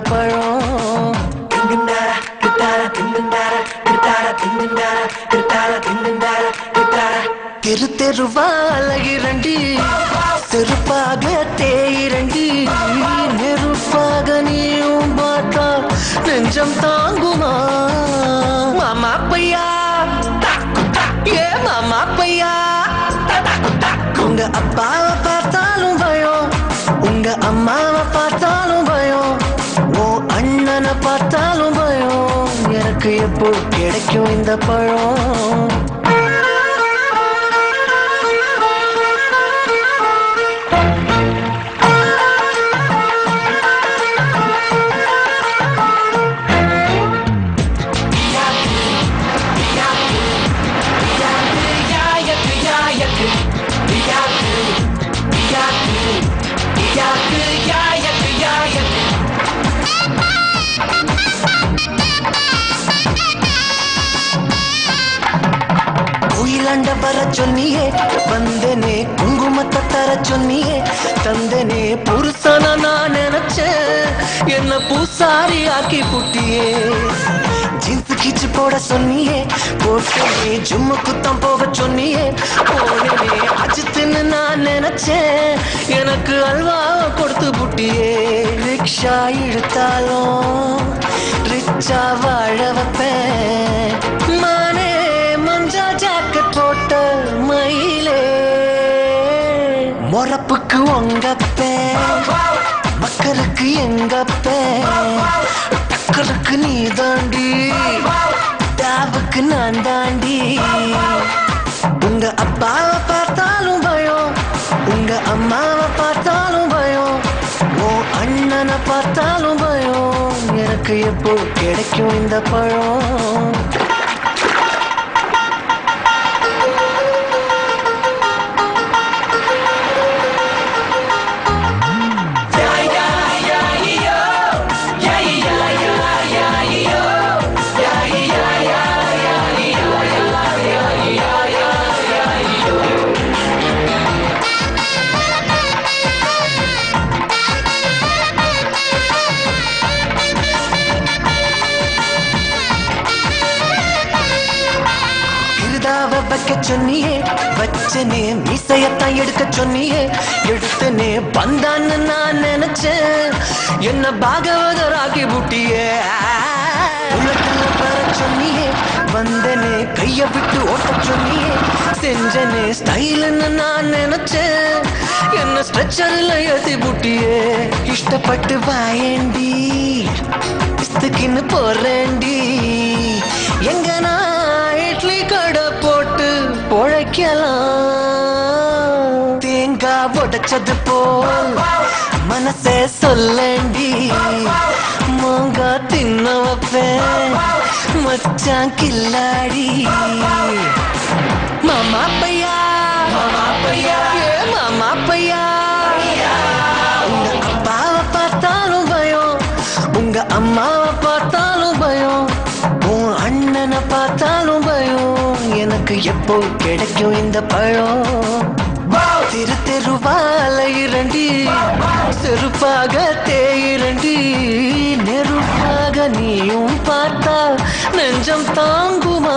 பழம். தெரு தெருவால இரண்டி செருப்பாக தேயிரண்டி நெருப்பாக நீயும் பார்த்தா நெஞ்சம் தாங்குமா மாமா பையா ஏ மாமா பையா உங்க அப்பாவை பார்த்தாலும் பயம் உங்க அம்மாவை பார்த்தாலும் பயம் ஓ அண்ணனை பார்த்தாலும் பயம் எனக்கு எப்போ கிடைக்கும் இந்த பழம். கோயிலாண்ட வர சொன்னியே வந்தனே குங்குமத்தை தர சொன்னியே தந்தனே புருஷன நான் நினைச்சேன் என்ன பூசாரி ஆக்கி புட்டியே ஜீன்ஸ் கீச்சு போட சொன்னியே போட்டனே ஜும்மு குத்தம் போக சொன்னியே போனே அஜித்துன்னு நான் நினைச்சேன் எனக்கு அல்வா கொடுத்து புட்டியே ரிக்ஷா இழுத்தாலும் ரிச்சா வாழ வைப்பேன் மானே மஞ்சா ஜாக்கெட் போட்ட மயிலே மொறப்புக்கு உங்கப்பே மக்களுக்கு எங்கப்பே டக்கருக்கு நீ தாண்டி டாவுக்கு நான் தாண்டி உங்க அப்பாவை பார்த்தாலும் பயம் உங்க அம்மாவை பார்த்தாலும் பயம் ஓ அண்ணனை பார்த்தாலும் பயம் எனக்கு எப்போ கிடைக்கும் இந்த பழம். வைக்க சொன்னியே வச்சனே மீசையத்தான் எடுக்க சொன்னியே எடுத்தனே பந்தான்னு நான் நினைச்சேன் என்ன பாகவதர் ஆக்கி புட்டியே உலகத்துல பெற சொன்னியே வந்தனே கைய விட்டு ஓட்ட சொன்னியே செஞ்சனே ஸ்டைலுன்னு நான் நினைச்சேன் என்ன ஸ்ட்ரெச்சர்ல ஏத்தி புட்டியே இஷ்டப்பட்டு வாயேண்டி இஸ்துக்குன்னு போறேண்டி எங்க நான் இட்லி கடை போட்டு பொழைக்கலாம் தேங்காய் உடைச்சது போல் மனசே சொல்லண்டி மாங்கா தின்ன வைப்பேன் மச்சான் கில்லாடி மாமா பையா ஏ மாமா பையா உங்க அப்பாவை பார்த்தாலும் பயம் உங்க அம்மாவை பார்த்தாலும் பயம் உன் அண்ணனை பார்த்தாலும் பயம் எனக்கு எப்போ கிடைக்கும் இந்த பழம். தெரு தெருவால இரண்டி செருப்பாக தேயிரண்டி நெருப்பாக நீயும் பார்த்தா நெஞ்சம் தாங்குமா